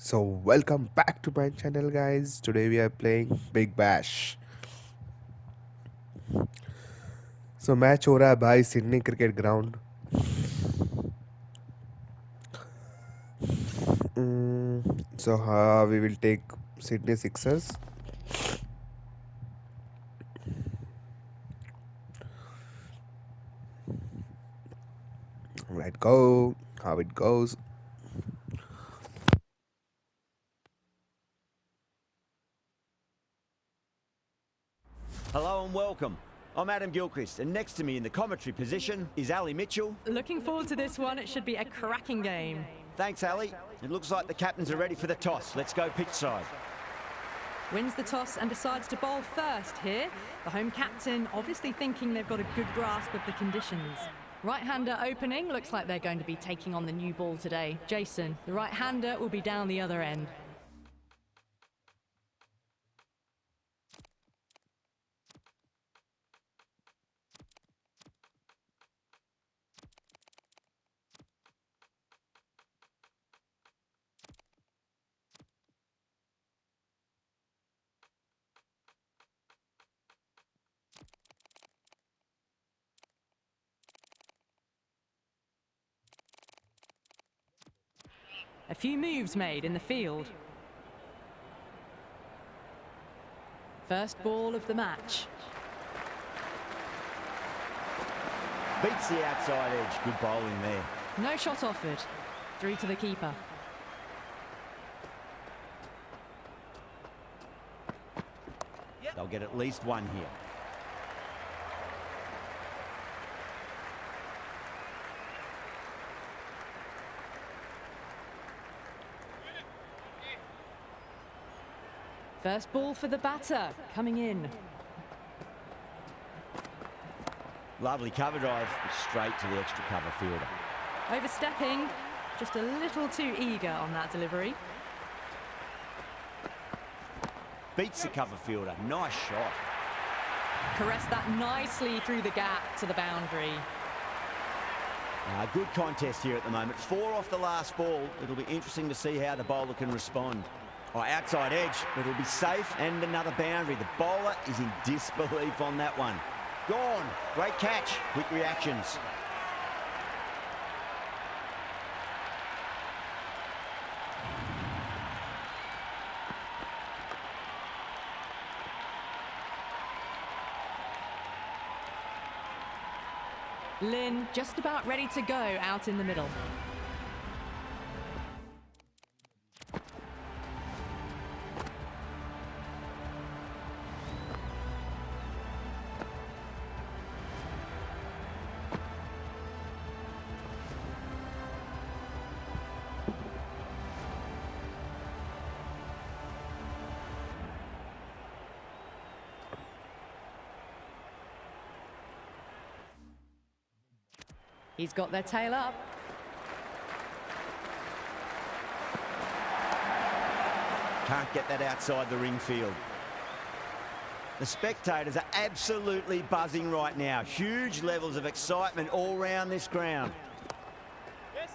So welcome back to my channel guys. Today we are playing Big Bash. So match हो रहा है भाई Sydney cricket ground. So we will take Sydney Sixers. Let go. How it goes. Hello and welcome. I'm Adam Gilchrist, and next to me in the commentary position is Ali Mitchell. Looking forward to this one. It should be a cracking game. Thanks, Ali. It looks like the captains are ready for the toss. Let's go pitch side. Wins the toss and decides to bowl first here. The home captain obviously thinking they've got a good grasp of the conditions. Right-hander opening. Looks like they're going to be taking on the new ball today. Jason, the right-hander, will be down the other end. A few moves made in the field. First ball of the match. Beats the outside edge. Good bowling there. No shot offered. Through to the keeper. They'll get at least one here. First ball for the batter, coming in. Lovely cover drive. Straight to the extra cover fielder. Overstepping, just a little too eager on that delivery. Beats the cover fielder. Nice shot. Caressed that nicely through the gap to the boundary. Good contest here at the moment. 4 off the last ball. It'll be interesting to see how the bowler can respond. Outside edge, but it'll be safe, and another boundary. The bowler is in disbelief on that one. Gone. Great catch. Quick reactions. Lynn just about ready to go out in the middle. He's got their tail up. Can't get that outside the ring field. The spectators are absolutely buzzing right now. Huge levels of excitement all around this ground. Yes.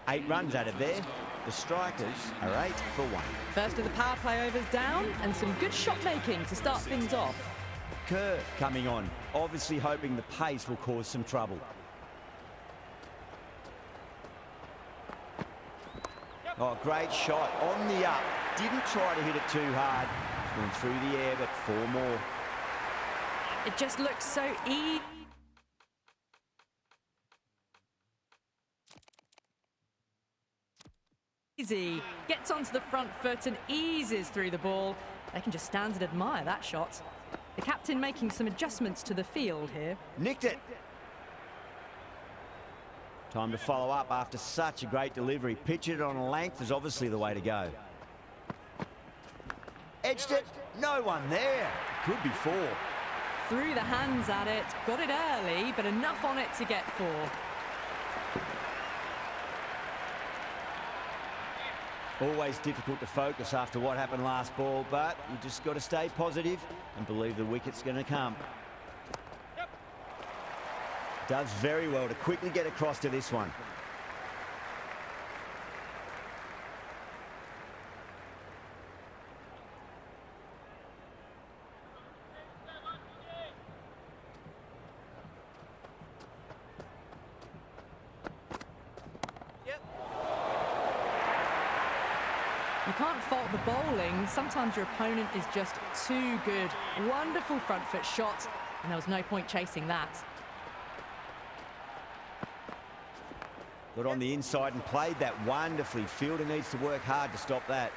8 runs out of there. The strikers are 8 for 1. First of the power play overs down, and some good shot making to start things off. Kerr coming on, obviously hoping the pace will cause some trouble. Great shot on the up. Didn't try to hit it too hard. Went through the air, but 4 more. It just looks so easy. Gets onto the front foot and eases through the ball. They can just stand and admire that shot. The captain making some adjustments to the field here. Nicked it. Time to follow up after such a great delivery. Pitch it on a length is obviously the way to go. Edged it. No one there. Could be 4. Threw the hands at it, got it early, but enough on it to get 4. Always difficult to focus after what happened last ball, but you just got to stay positive and believe the wicket's going to come. Does very well to quickly get across to this one. You can't fault the bowling. Sometimes your opponent is just too good. Wonderful front foot shot, and there was no point chasing that. Got on the inside and played that wonderfully. Fielder needs to work hard to stop that.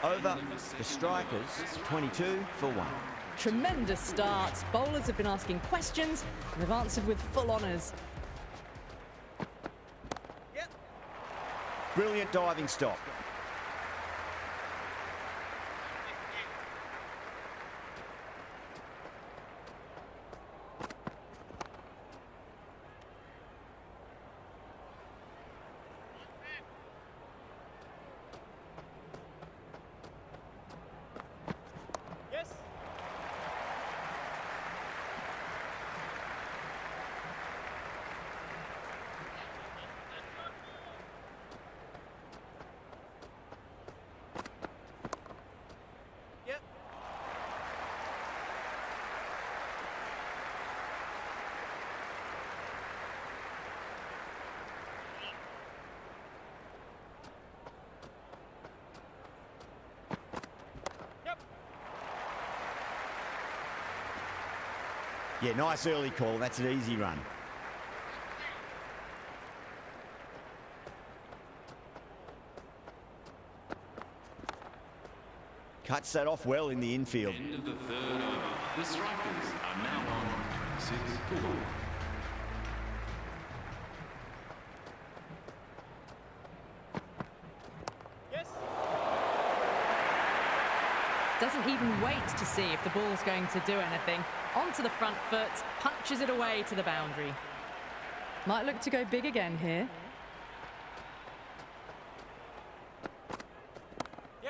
Over the strikers, 22 for 1. Tremendous starts. Bowlers have been asking questions, and they've answered with full honours. Brilliant diving stop. Yeah, nice early call. That's an easy run. Cuts that off well in the infield. End of the third over. The strikers are now on 26 for 1. Doesn't even wait to see if the ball's going to do anything. Onto the front foot, punches it away to the boundary. Might look to go big again here.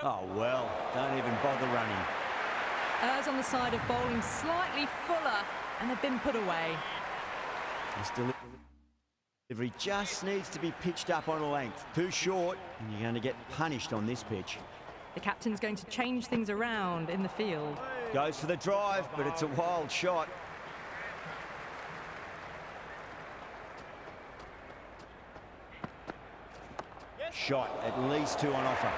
Oh, well, don't even bother running. Errs on the side of bowling slightly fuller, and they've been put away. This delivery just needs to be pitched up on a length. Too short, and you're going to get punished on this pitch. The captain's going to change things around in the field. Goes for the drive, but it's a wild shot. Shot, at least 2 on offer.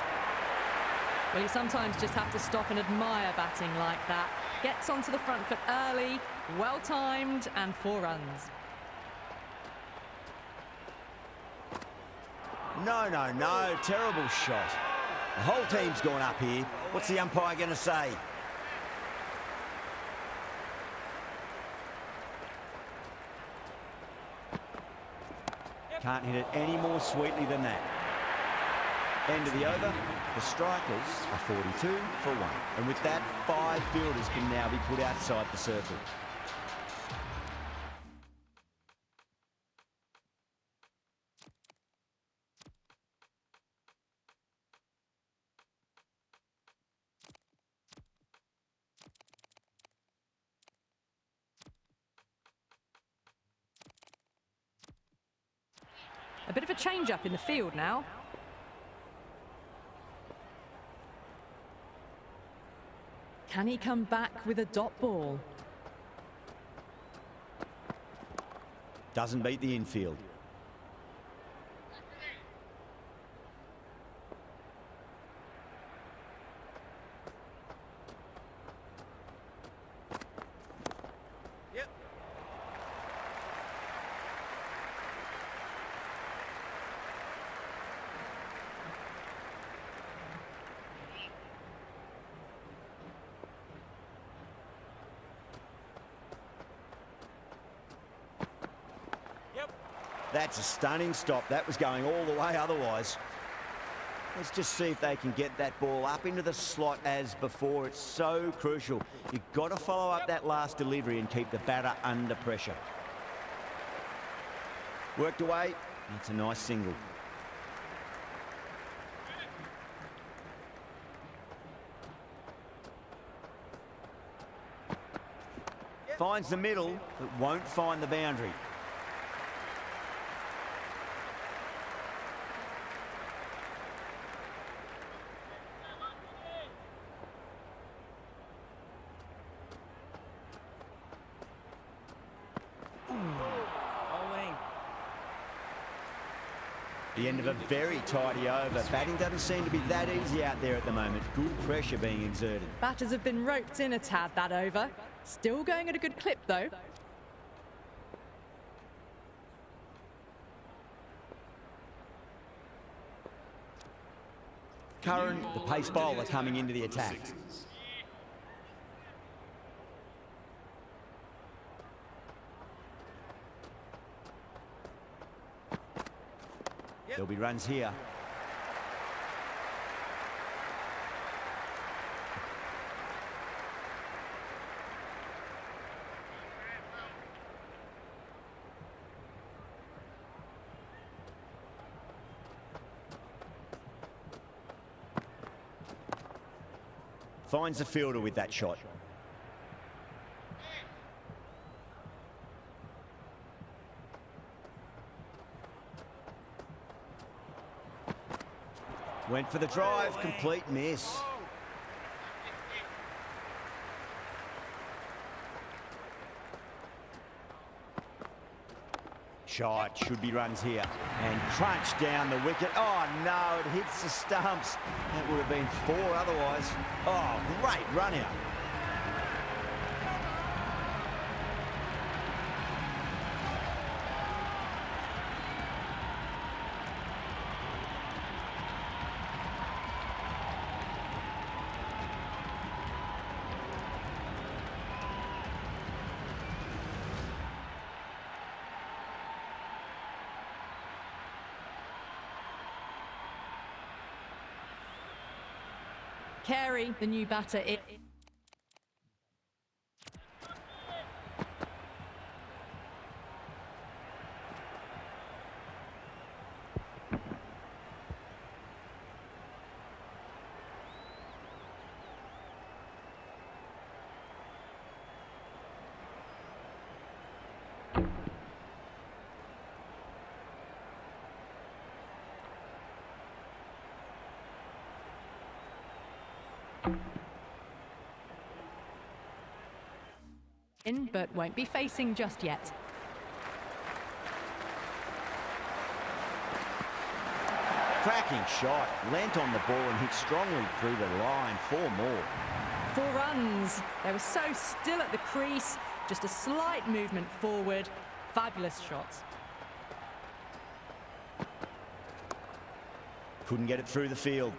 Well, you sometimes just have to stop and admire batting like that. Gets onto the front foot early, well-timed, and 4 runs. No, terrible shot. The whole team's gone up here. What's the umpire going to say? Can't hit it any more sweetly than that. End of the over. The strikers are 42 for 1. And with that, 5 fielders can now be put outside the circle. A bit of a change-up in the field now. Can he come back with a dot ball? Doesn't beat the infield. That's a stunning stop. That was going all the way otherwise. Let's just see if they can get that ball up into the slot as before. It's so crucial. You've got to follow up that last delivery and keep the batter under pressure. Worked away. That's a nice single. Finds the middle, but won't find the boundary. The end of a very tidy over. Batting doesn't seem to be that easy out there at the moment. Good pressure being exerted. Batters have been roped in a tad that over. Still going at a good clip though. Curran, the pace bowler, coming into the attack. Sixes. There'll be runs here. Finds the fielder with that shot. Went for the drive, complete miss. Shot, should be runs here. And crunch down the wicket. Oh no, it hits the stumps. That would have been 4 otherwise. Oh, great run out. Carey, the new batter. But won't be facing just yet. Cracking shot. Leant on the ball and hit strongly through the line. 4 more. 4 runs. They were so still at the crease. Just a slight movement forward. Fabulous shots. Couldn't get it through the field.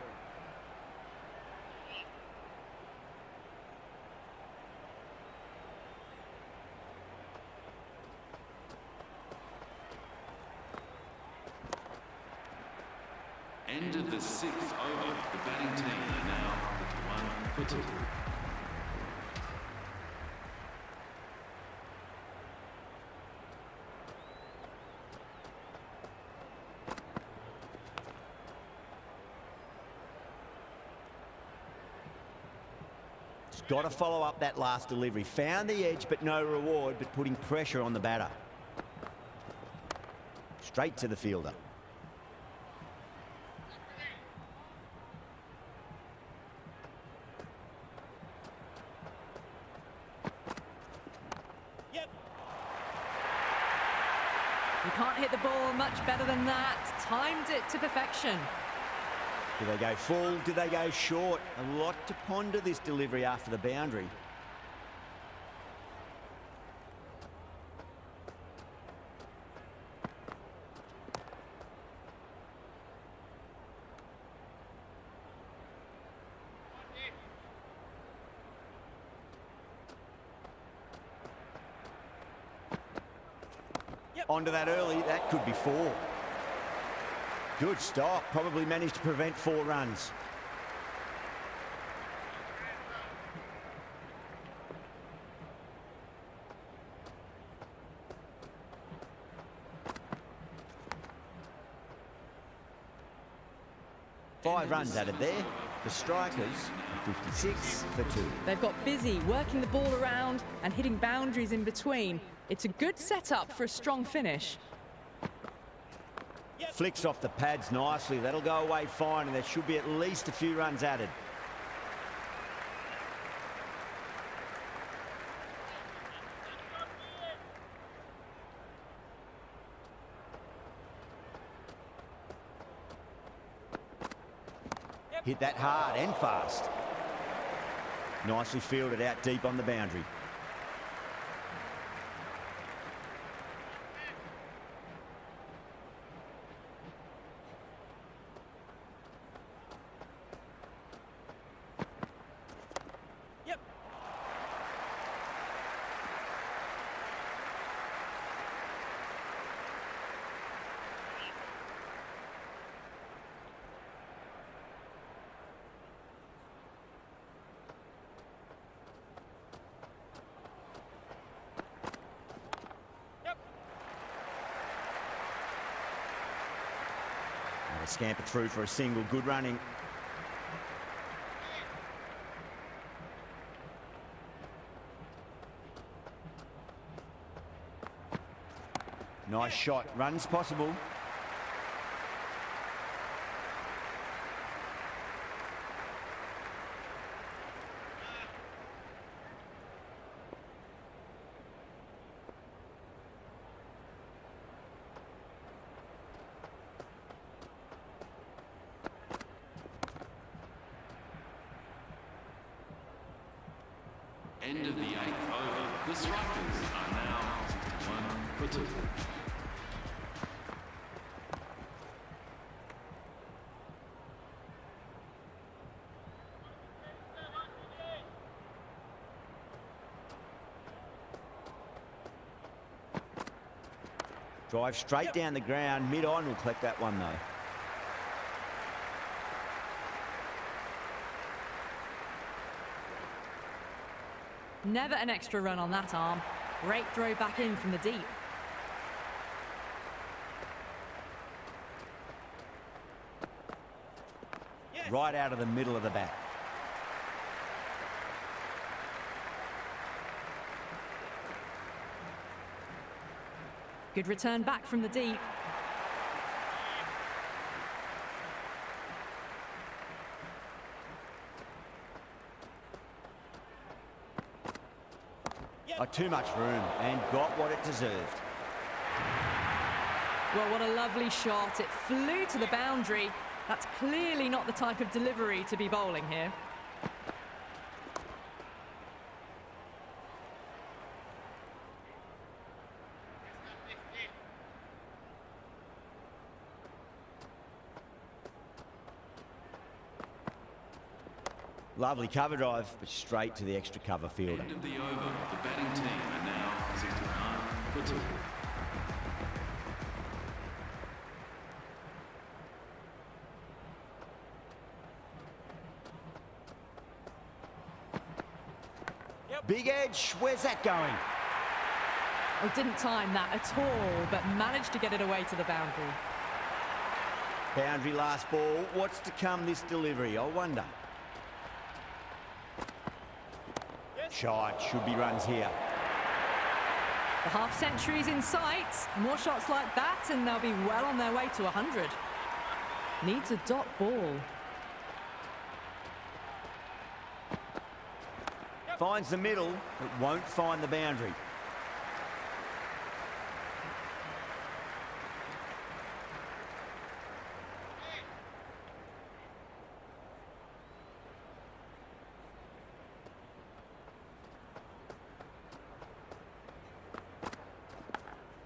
End of the 6th over. The batting team are now 1 for 2. Just got to follow up that last delivery. Found the edge, but no reward, but putting pressure on the batter. Straight to the fielder. You can't hit the ball much better than that. Timed it to perfection. Do they go full? Do they go short? A lot to ponder this delivery after the boundary. Onto that early, that could be 4. Good stop, probably managed to prevent 4 runs. Five runs added there. The Strikers 56 for 2. They've got busy working the ball around and hitting boundaries in between. It's a good setup for a strong finish. Flicks off the pads nicely. That'll go away fine, and there should be at least a few runs added. Hit that hard and fast. Nicely fielded out deep on the boundary. They scamper through for a single. Good running. Nice shot. Runs possible. End of the 8th over. The Strikers are now 61 for 2. Drive straight down the ground. Mid-on will collect that one, though. Never an extra run on that arm. Great throw back in from the deep. Right out of the middle of the bat. Good return back from the deep. Too much room and got what it deserved. Well, what a lovely shot. It flew to the boundary. That's clearly not the type of delivery to be bowling here. Lovely cover drive, but straight to the extra cover fielder. End of the over. The batting team are now 69 for 2. Big edge, where's that going? Oh, didn't time that at all, but managed to get it away to the boundary. Boundary last ball. What's to come this delivery? I wonder. Shot, should be runs here. The half century's in sight. More shots like that and they'll be well on their way to 100. Needs a dot ball. Finds the middle, but won't find the boundary.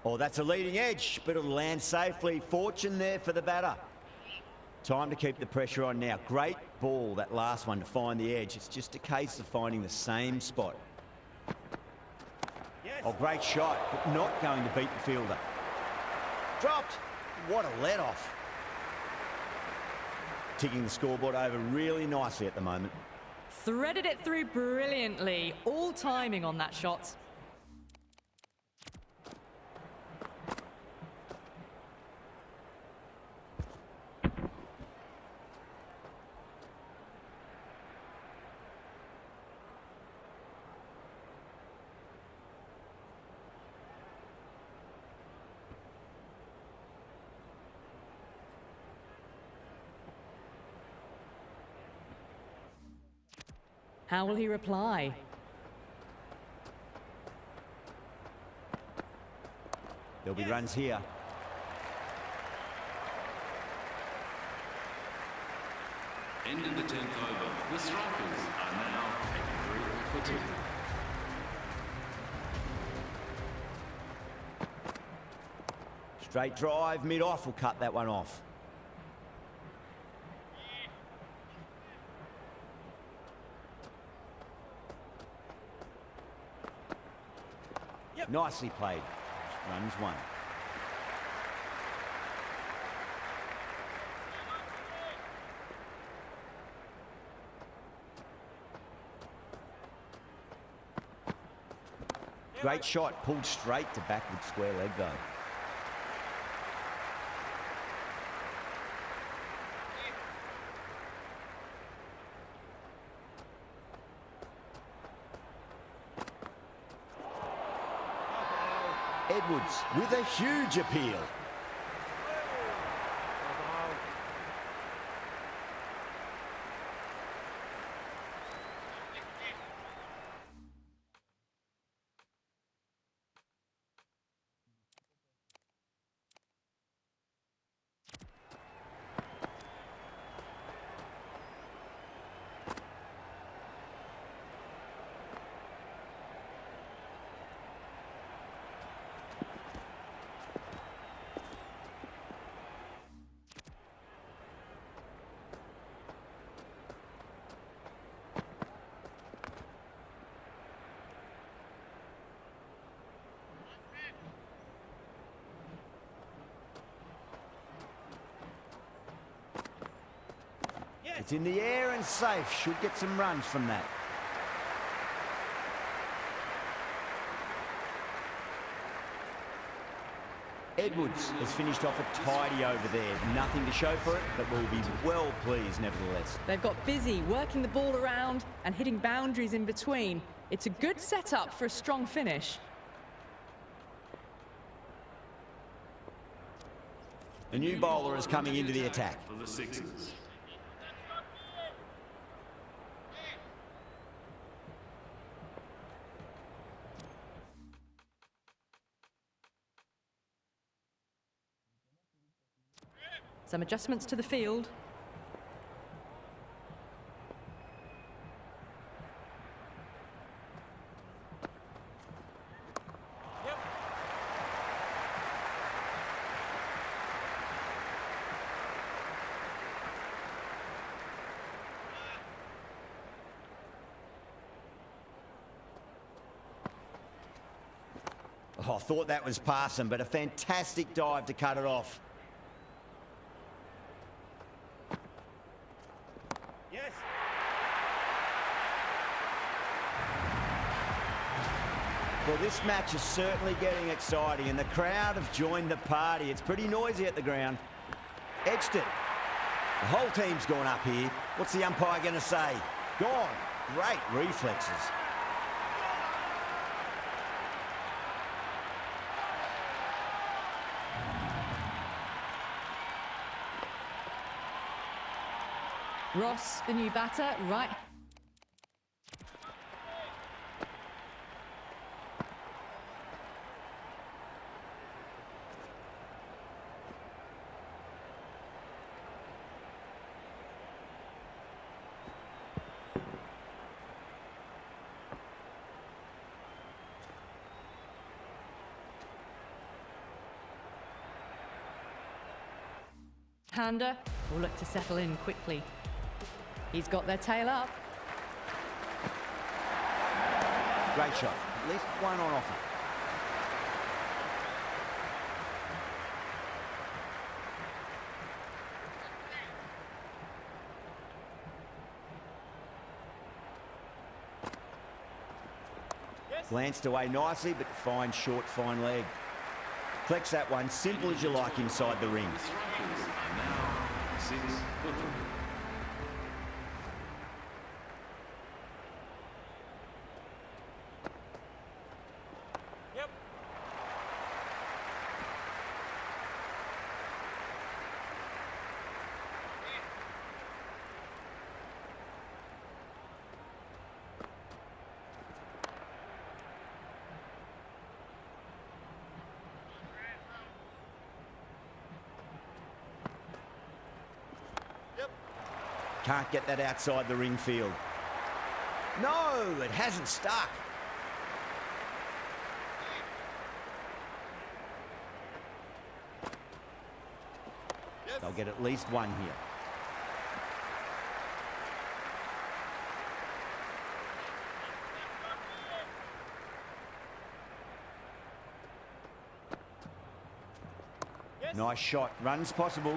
Oh, that's a leading edge, but it'll land safely. Fortune there for the batter. Time to keep the pressure on now. Great ball, that last one, to find the edge. It's just a case of finding the same spot. Oh, great shot, but not going to beat the fielder. Dropped. What a let-off. Ticking the scoreboard over really nicely at the moment. Threaded it through brilliantly. All timing on that shot. How will he reply? There'll be runs here. End of the 10th over. The Strikers are now 83 for 2. Straight drive, mid-off will cut that one off. Nicely played. Runs one. Great shot, pulled straight to backward square leg though. Edwards with a huge appeal. It's in the air and safe. Should get some runs from that. Edwards has finished off a tidy over there. Nothing to show for it, but will be well pleased nevertheless. They've got busy working the ball around and hitting boundaries in between. It's a good setup for a strong finish. The new bowler is coming into the attack. For the Sixers. Some adjustments to the field. Oh, I thought that was passing, but a fantastic dive to cut it off. Yes. Well, this match is certainly getting exciting, and the crowd have joined the party. It's pretty noisy at the ground. Edged it. The whole team's gone up here. What's the umpire going to say? Gone. Great reflexes. Ross, the new batter, right. Hander will look to settle in quickly. He's got their tail up. Great shot. At least one on offer. Glanced away nicely, but fine short, fine leg. Flex that one, simple as you like inside the ring. The Strikers are now 6 for 3. Can't get that outside the ring field. No, it hasn't stuck. They'll get at least one here. Nice shot. Runs possible.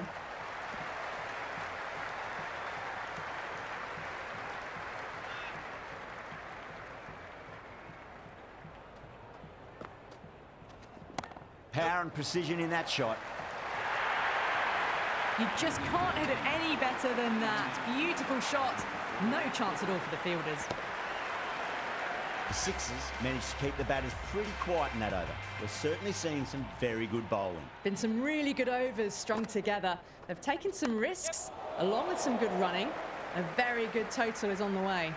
Power and precision in that shot. You just can't hit it any better than that. Beautiful shot. No chance at all for the fielders. The Sixers managed to keep the batters pretty quiet in that over. We're certainly seeing some very good bowling. Been some really good overs strung together. They've taken some risks, along with some good running. A very good total is on the way.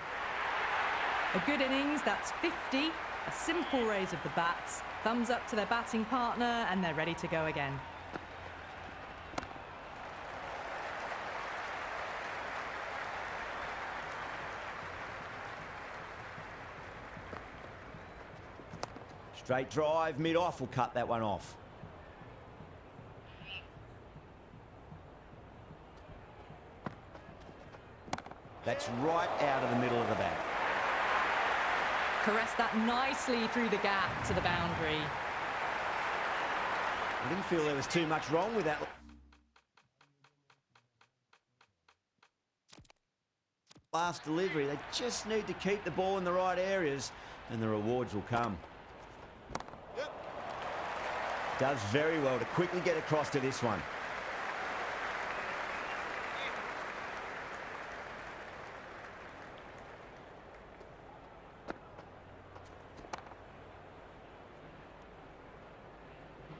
A good innings, that's 50. A simple raise of the bats. Thumbs up to their batting partner, and they're ready to go again. Straight drive, mid-off will cut that one off. That's right out of the middle of the bat. Caress that nicely through the gap to the boundary. I didn't feel there was too much wrong with that. Last delivery, they just need to keep the ball in the right areas and the rewards will come. Does very well to quickly get across to this one.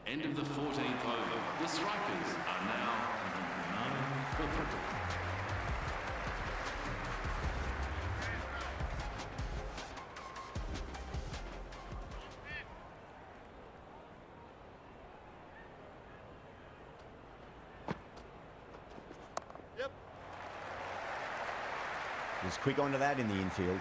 End of the 14th over. The strikers are now 9 for 30. Was quick onto that in the infield.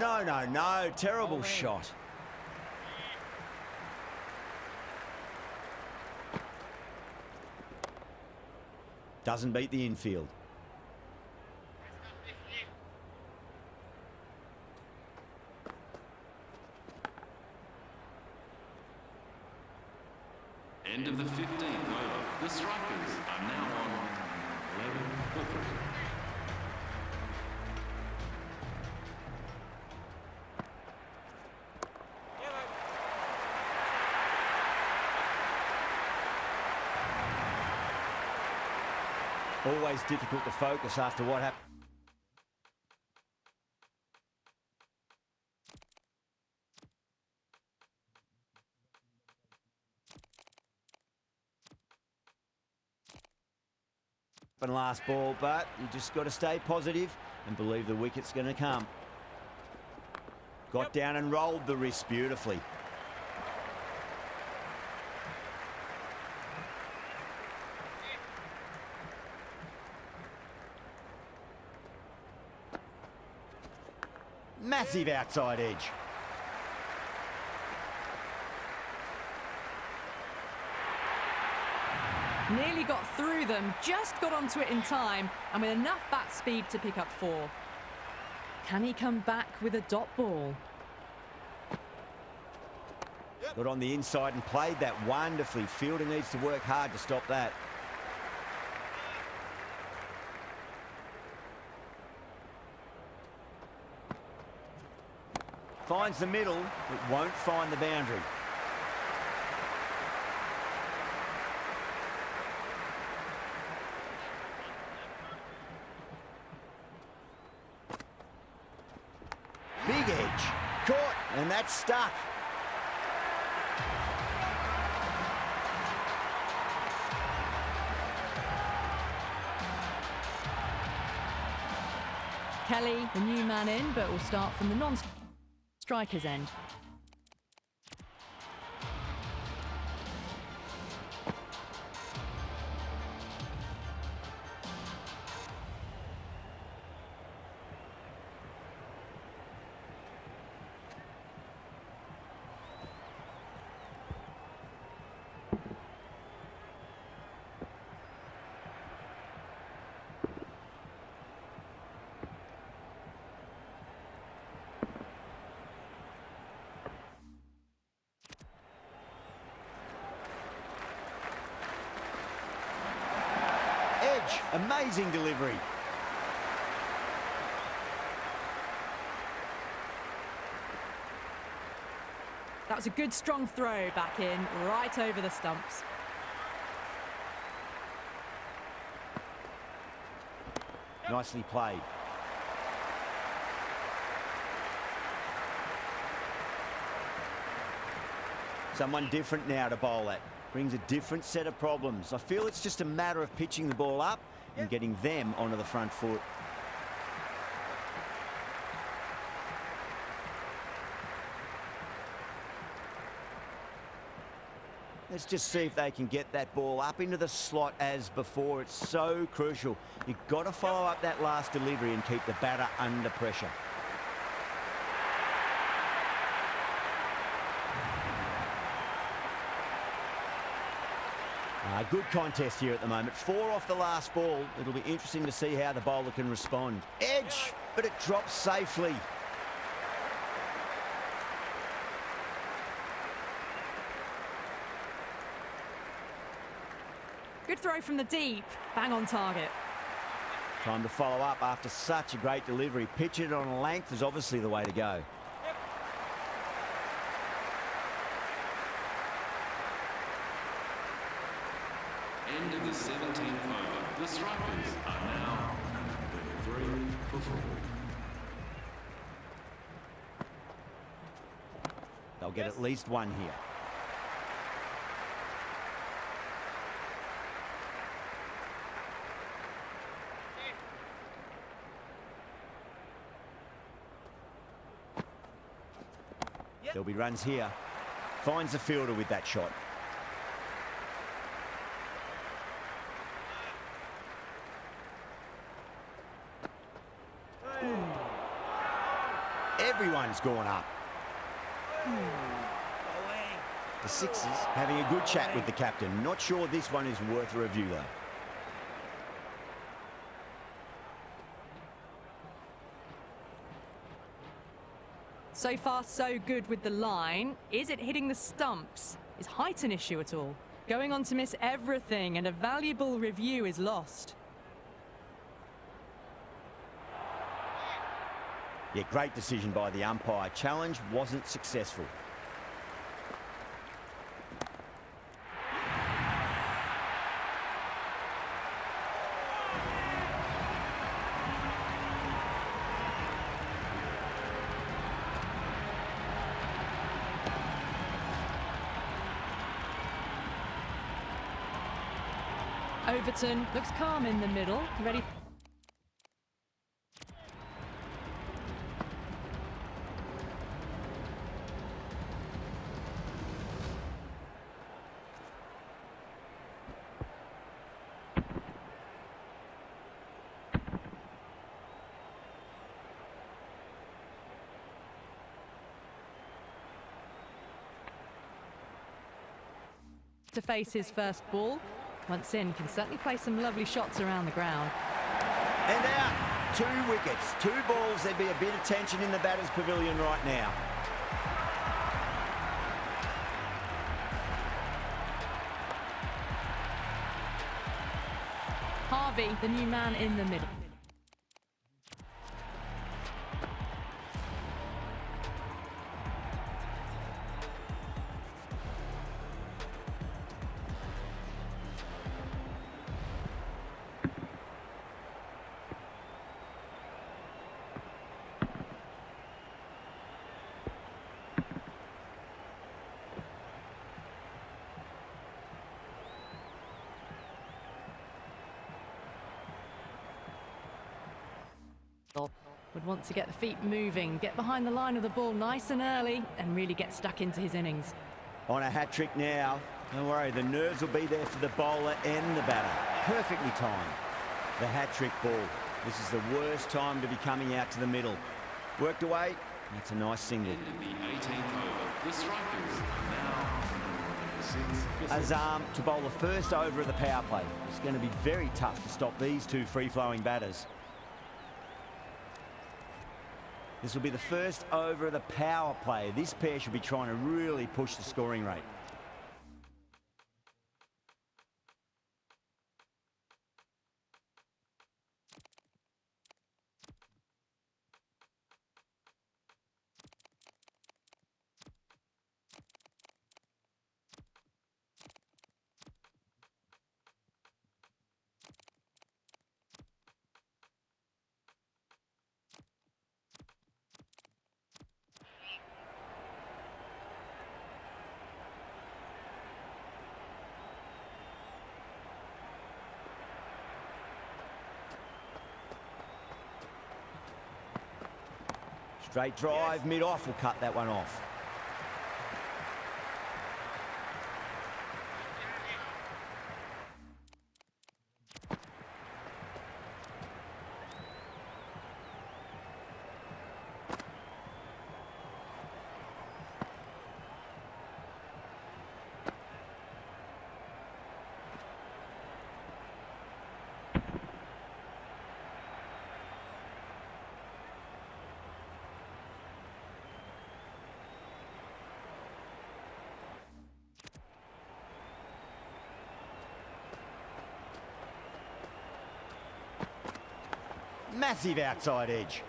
No, no, no. Terrible shot. Doesn't beat the infield. End of the 15th over. The strikers are now on 11 for 3. Always difficult to focus after what happened. Last ball, but you just got to stay positive and believe the wicket's going to come. Got down and rolled the wrist beautifully. Massive outside edge. Nearly got through them, just got onto it in time, and with enough bat speed to pick up 4. Can he come back with a dot ball? Got on the inside and played that wonderfully. Fielder needs to work hard to stop that. Finds the middle, but won't find the boundary. Big edge. Caught, and that's stuck. Kelly, the new man in, but will start from the non-striker's end. Edge, amazing delivery. That was a good strong throw back in, right over the stumps. Nicely played. Someone different now to bowl at. Brings a different set of problems. I feel it's just a matter of pitching the ball up and getting them onto the front foot. Let's just see if they can get that ball up into the slot as before. It's so crucial. You've got to follow up that last delivery and keep the batter under pressure. Good contest here at the moment. 4 off the last ball. It'll be interesting to see how the bowler can respond. Edge, but it drops safely. Good throw from the deep, bang on target. Time to follow up after such a great delivery. Pitch it on length is obviously the way to go. End of the 17th over. The strikers are now 33 for 4. They'll get at least one here. There'll be runs here. Finds the fielder with that shot. Everyone's gone up. The Sixers having a good chat with the captain. Not sure this one is worth a review though. So far, so good with the line. Is it hitting the stumps? Is height an issue at all? Going on to miss everything, and a valuable review is lost. Yeah, great decision by the umpire. Challenge wasn't successful. Overton looks calm in the middle, ready. To face his first ball. Once in, can certainly play some lovely shots around the ground. And out. 2 wickets, 2 balls. There'd be a bit of tension in the batter's pavilion right now. Harvey, the new man in the middle. Would want to get the feet moving, get behind the line of the ball nice and early, and really get stuck into his innings. On a hat-trick now. Don't worry, the nerves will be there for the bowler and the batter. Perfectly timed. The hat-trick ball. This is the worst time to be coming out to the middle. Worked away. That's a nice single. End of the 18th over. The strikers are now 6 Azam to bowl the first over of the power play. It's going to be very tough to stop these two free-flowing batters. This will be the first over of the power play. This pair should be trying to really push the scoring rate. Straight drive, mid-off will cut that one off. Massive outside edge.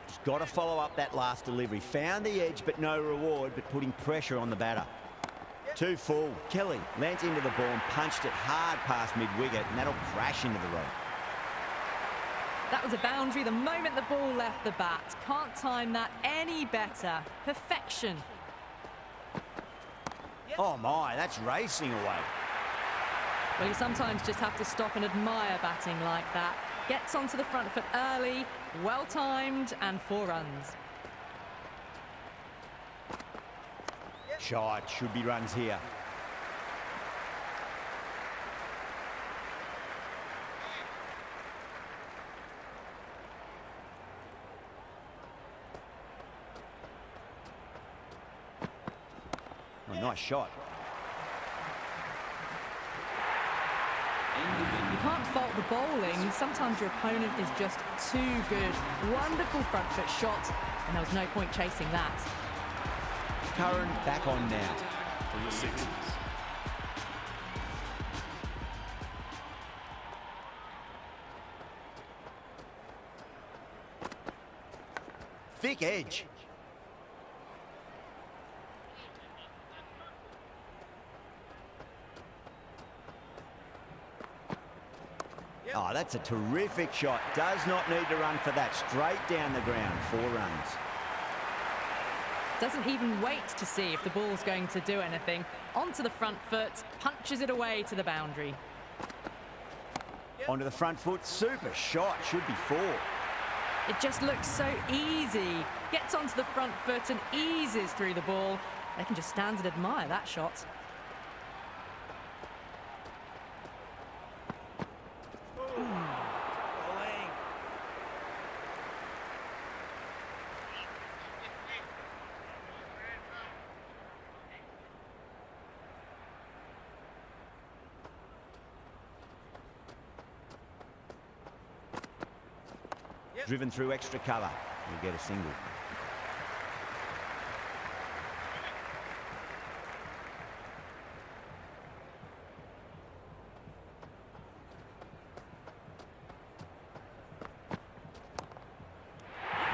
Just got to follow up that last delivery. Found the edge, but no reward, but putting pressure on the batter. Too full. Kelly leant into the ball and punched it hard past mid-wicket, and that'll crash into the rope. That was a boundary the moment the ball left the bat. Can't time that any better. Perfection. Oh my, that's racing away. Well, you sometimes just have to stop and admire batting like that. Gets onto the front foot early, well-timed, and 4 runs. Shot, should be runs here. Oh, nice shot. You can't fault the bowling. Sometimes your opponent is just too good. Wonderful front foot shot, and there was no point chasing that. Curran back on now. for the Sixers. Thick edge. Oh, that's a terrific shot. Does not need to run for that. Straight down the ground. 4 runs. Doesn't even wait to see if the ball's going to do anything. Onto the front foot, punches it away to the boundary. Onto the front foot. Super shot. Should be 4. It just looks so easy. Gets onto the front foot and eases through the ball. They can just stand and admire that shot. Driven through extra cover. He'll get a single.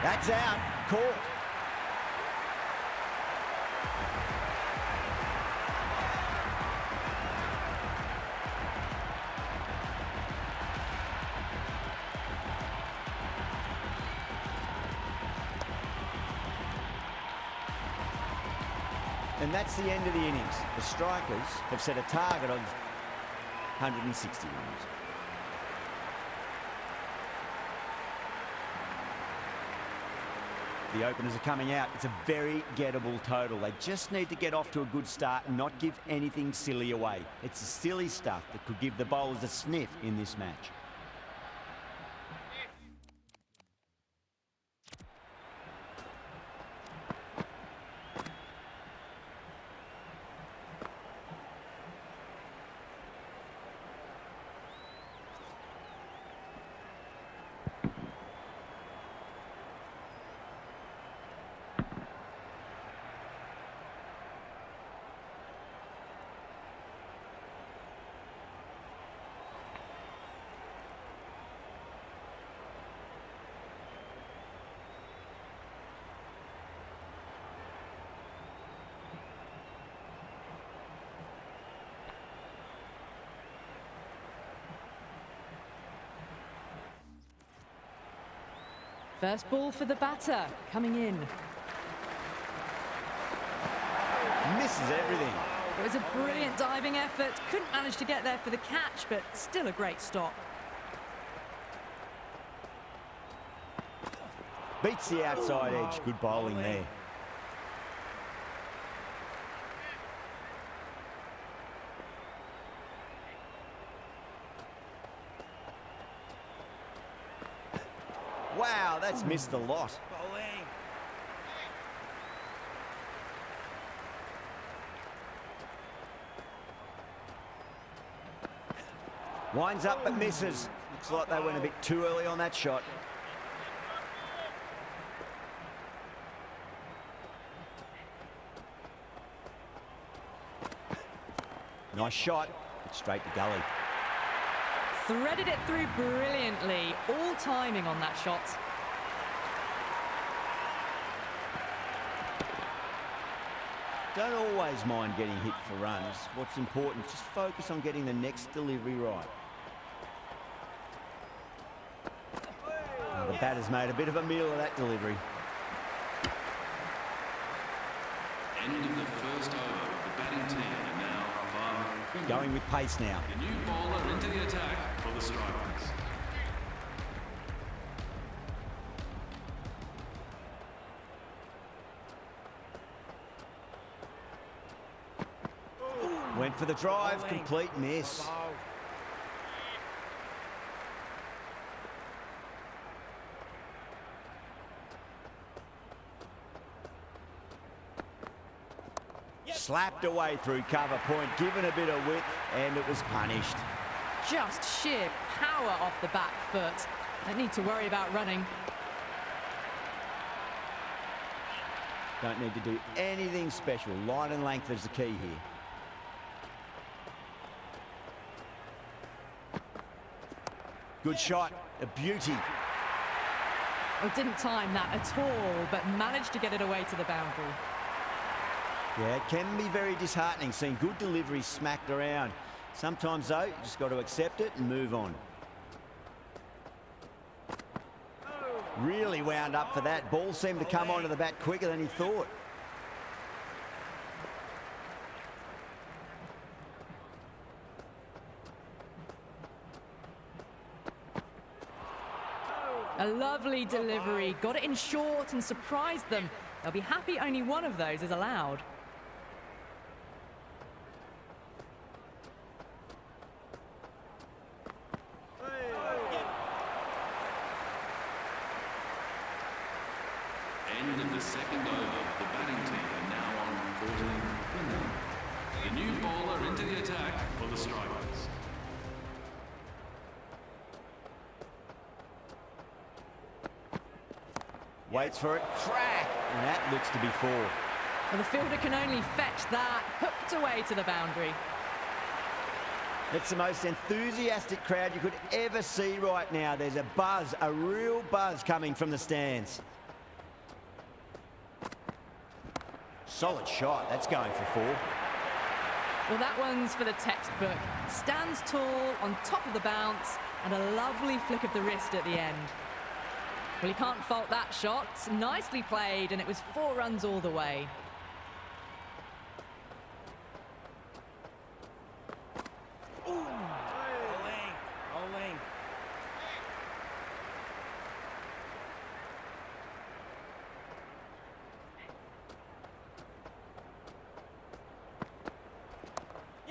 That's out. Caught. And that's the end of the innings. The Strikers have set a target of 160 runs. The openers are coming out. It's a very gettable total. They just need to get off to a good start and not give anything silly away. It's the silly stuff that could give the bowlers a sniff in this match. First ball for the batter, coming in. Misses everything. It was a brilliant diving effort. Couldn't manage to get there for the catch, but still a great stop. Beats the outside edge. Good bowling there. Wow, that's missed a lot. Winds up but misses. Looks like they went a bit too early on that shot. Nice shot, but straight to gully. Threaded it through brilliantly. All timing on that shot. Don't always mind getting hit for runs. What's important is just focus on getting the next delivery right. Oh, the batter's made a bit of a meal of that delivery. End of the first over. The batting team are now 5. Going with pace now. The new bowler into the attack for the Strikers. Went for the drive, complete miss. Slapped away through cover point, given a bit of width, and it was punished. Just sheer power off the back foot. Don't need to worry about running. Don't need to do anything special. Line and length is the key here. Good shot, a beauty. Oh, didn't time that at all, but managed to get it away to the boundary. Yeah, it can be very disheartening seeing good delivery smacked around. Sometimes, though, you just got to accept it and move on. Really wound up for that. Ball seemed to come onto the bat quicker than he thought. A lovely delivery, got it in short and surprised them. They'll be happy only one of those is allowed. End of the second over. The batting team are now on 14 for 9. The new bowler into the attack for the Strikers. Waits for it, crack, and that looks to be 4. Well, the fielder can only fetch that, hooked away to the boundary. It's the most enthusiastic crowd you could ever see right now. There's a buzz, a real buzz coming from the stands. Solid shot, that's going for 4. Well, that one's for the textbook. Stands tall, on top of the bounce, and a lovely flick of the wrist at the end. Well, you can't fault that shot. Nicely played, and it was 4 runs all the way.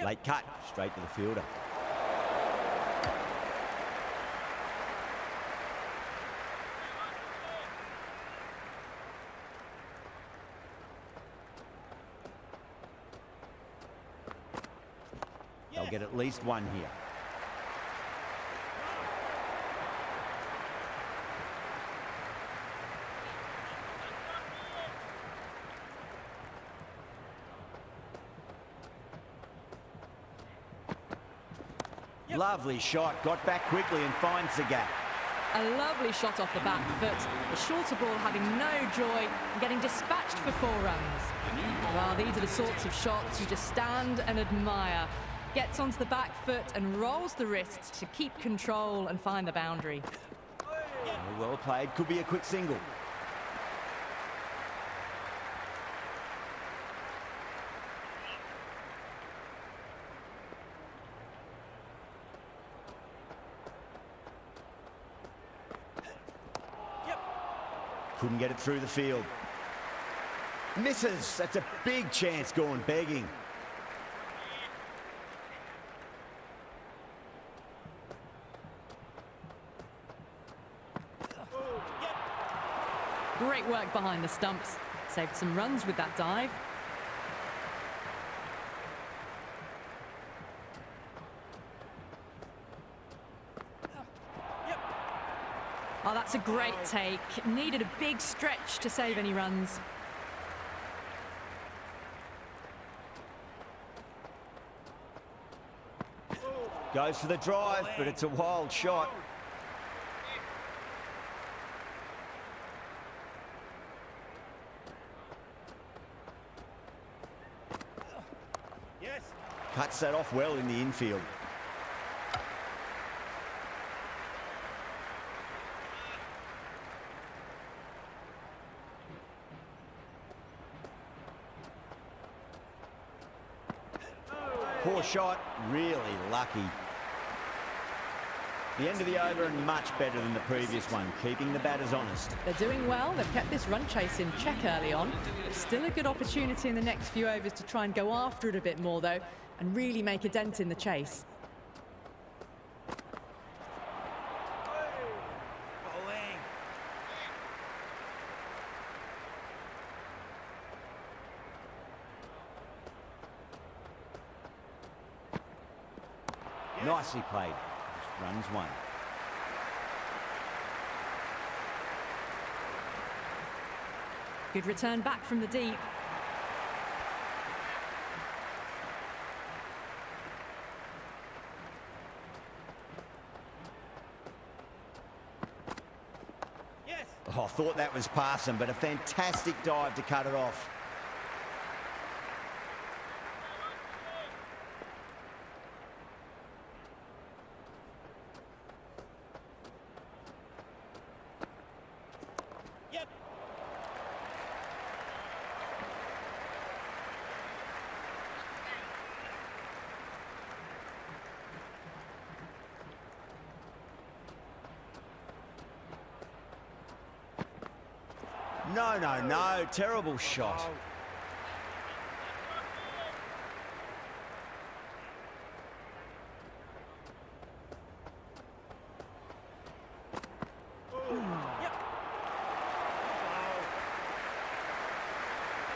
Late cut, straight to the fielder. They'll get at least one here. Lovely shot, got back quickly and finds the gap. A lovely shot off the back foot. The shorter ball having no joy and getting dispatched for 4 runs. Well, these are the sorts of shots you just stand and admire. Gets onto the back foot and rolls the wrists to keep control and find the boundary. Well played, could be a quick single. Couldn't get it through the field. Misses. That's a big chance going begging. Great work behind the stumps. Saved some runs with that dive. Oh, that's a great take. Needed a big stretch to save any runs. Goes for the drive, but it's a wild shot. Cuts that off well in the infield. Poor shot, really lucky. The end of the over and much better than the previous one, keeping the batters honest. They're doing well. They've kept this run chase in check early on. Still a good opportunity in the next few overs to try and go after it a bit more, though, and really make a dent in the chase. Nicely played. Runs one. Good return back from the deep. Oh, I thought that was passing, but a fantastic dive to cut it off. No, no, no. Terrible shot.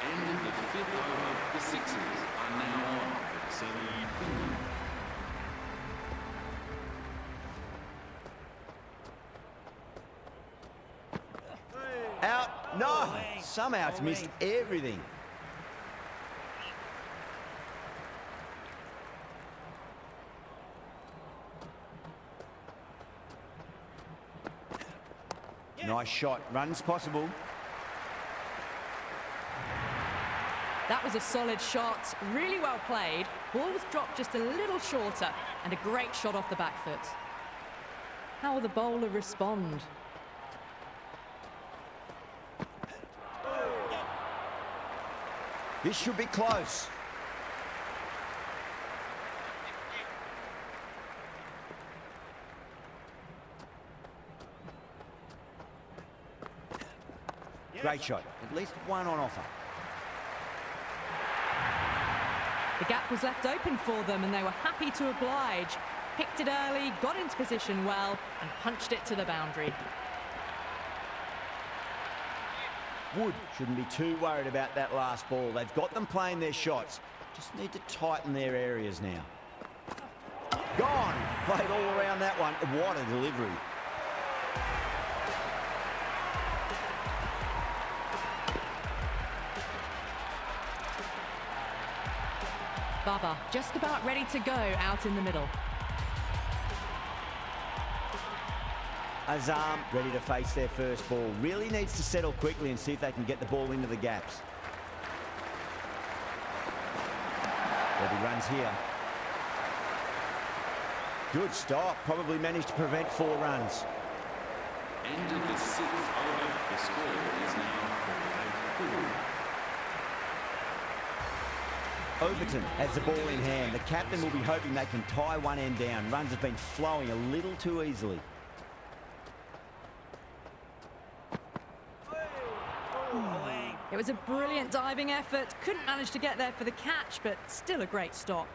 End of the 5th over. The Sixers are now on for 7 Finland. Out. No. Somehow it's missed everything. Nice shot. Runs possible. That was a solid shot, really well played. Ball was dropped just a little shorter, and a great shot off the back foot. How will the bowler respond? This should be close. Great shot. At least one on offer. The gap was left open for them and they were happy to oblige. Picked it early, got into position well, and punched it to the boundary. Wood shouldn't be too worried about that last ball. They've got them playing their shots. Just need to tighten their areas now. Gone! Played all around that one. What a delivery. Baba just about ready to go out in the middle. Azam ready to face their first ball. Really needs to settle quickly and see if they can get the ball into the gaps. Webby runs here. Good stop. Probably managed to prevent 4 runs. End of the 6th over. The score is now 4-4. Overton has the ball in hand. The captain will be hoping they can tie one end down. Runs have been flowing a little too easily. It was a brilliant diving effort. Couldn't manage to get there for the catch, but still a great stop.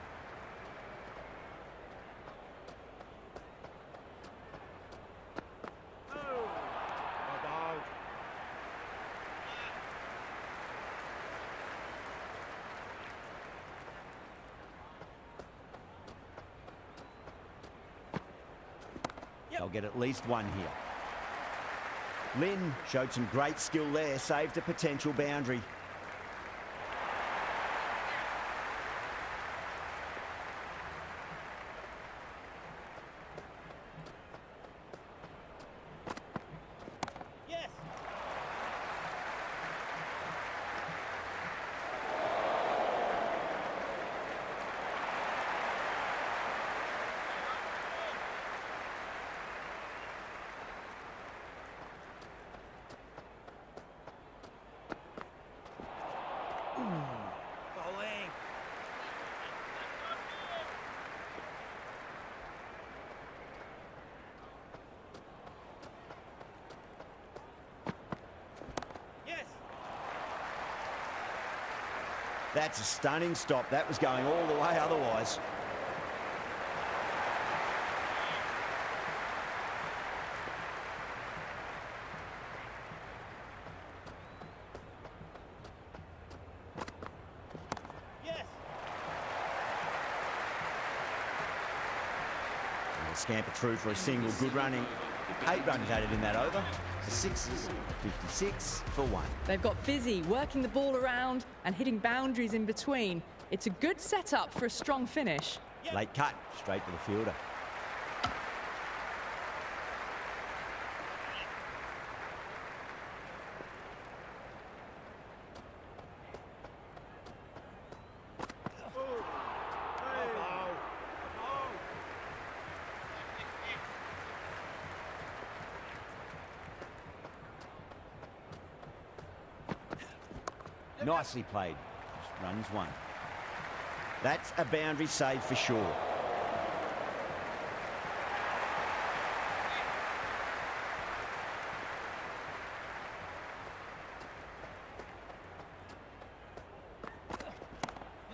They'll get at least one here. Lynn showed some great skill there, saved a potential boundary. Yes. Bowling. Yes. That's a stunning stop. That was going all the way otherwise. Yes. They'll scamper through for a single. Good running. 8 runs added in that over. The Sixers, 56 for 1. They've got busy working the ball around and hitting boundaries in between. It's a good setup for a strong finish. Late cut, straight to the fielder. Nicely played. Just runs one. That's a boundary save for sure.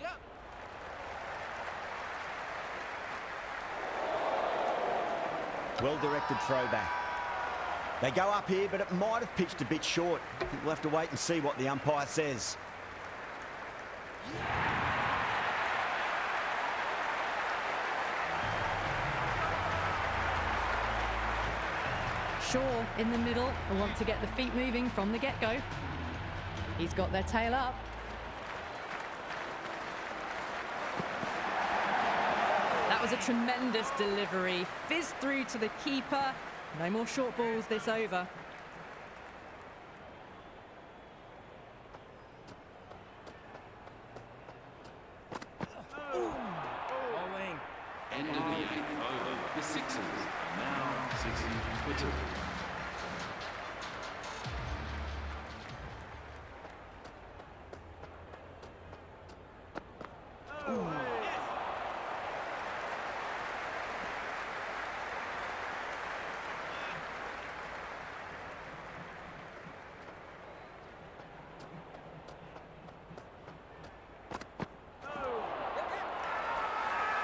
Yep. Well-directed throwback. They go up here, but it might have pitched a bit short. I think we'll have to wait and see what the umpire says. Shaw in the middle will want to get the feet moving from the get-go. He's got their tail up. That was a tremendous delivery. Fizzed through to the keeper. No more short balls this over. Bowling. End of the 8th over. The Sixers are now 60 for 2.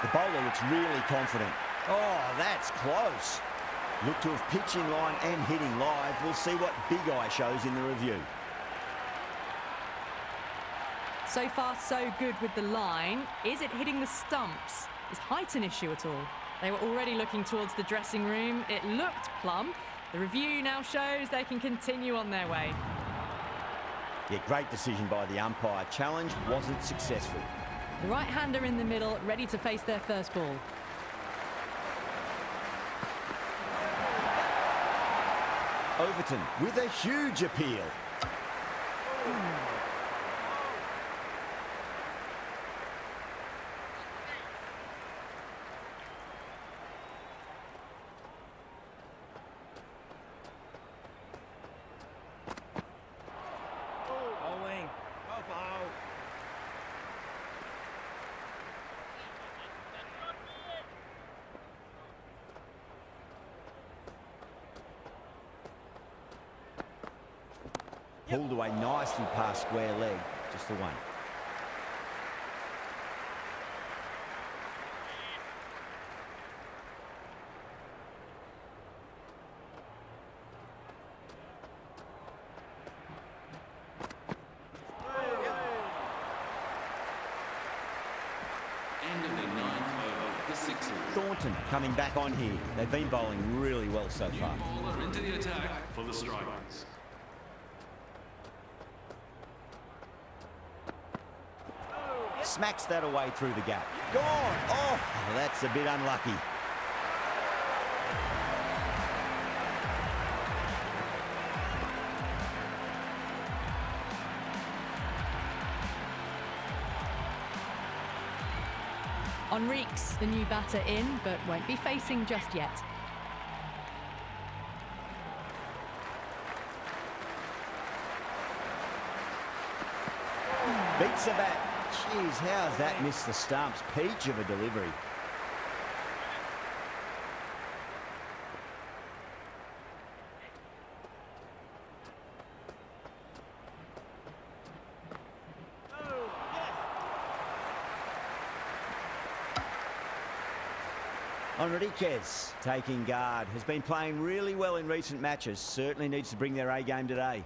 The bowler looks really confident. Oh, that's close. Look to have pitched in line and hitting live. We'll see what Big Eye shows in the review. So far, so good with the line. Is it hitting the stumps? Is height an issue at all? They were already looking towards the dressing room. It looked plumb. The review now shows they can continue on their way. Yeah, great decision by the umpire. Challenge wasn't successful. The right-hander in the middle, ready to face their first ball. Overton with a huge appeal. Bowling. Go bow. Pulled away nicely past square leg. Just the one. End of the ninth over, the sixes. Thornton coming back on here. They've been bowling really well so New far. bowler into the attack for the Strikers. Smacks that away through the gap. Gone! Oh, that's a bit unlucky. Enrique's the new batter in, but won't be facing just yet. Beats the bat. Jeez, how's that missed the stumps? Peach of a delivery. Enriquez taking guard. Has been playing really well in recent matches. Certainly needs to bring their A game today.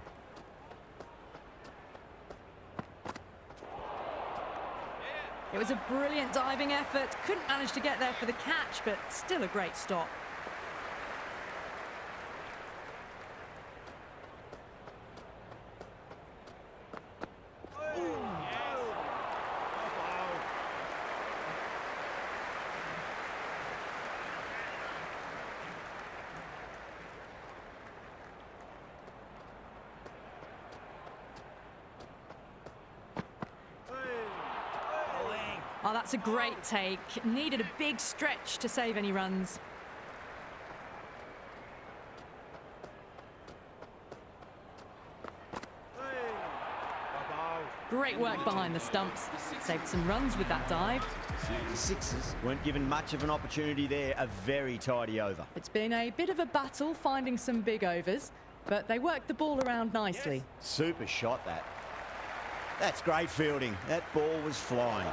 It was a brilliant diving effort. Couldn't manage to get there for the catch, but still a great stop. Oh, that's a great take. Needed a big stretch to save any runs. Great work behind the stumps. Saved some runs with that dive. The Sixers weren't given much of an opportunity there. A very tidy over. It's been a bit of a battle finding some big overs, but they worked the ball around nicely. Super shot that. That's great fielding. That ball was flying.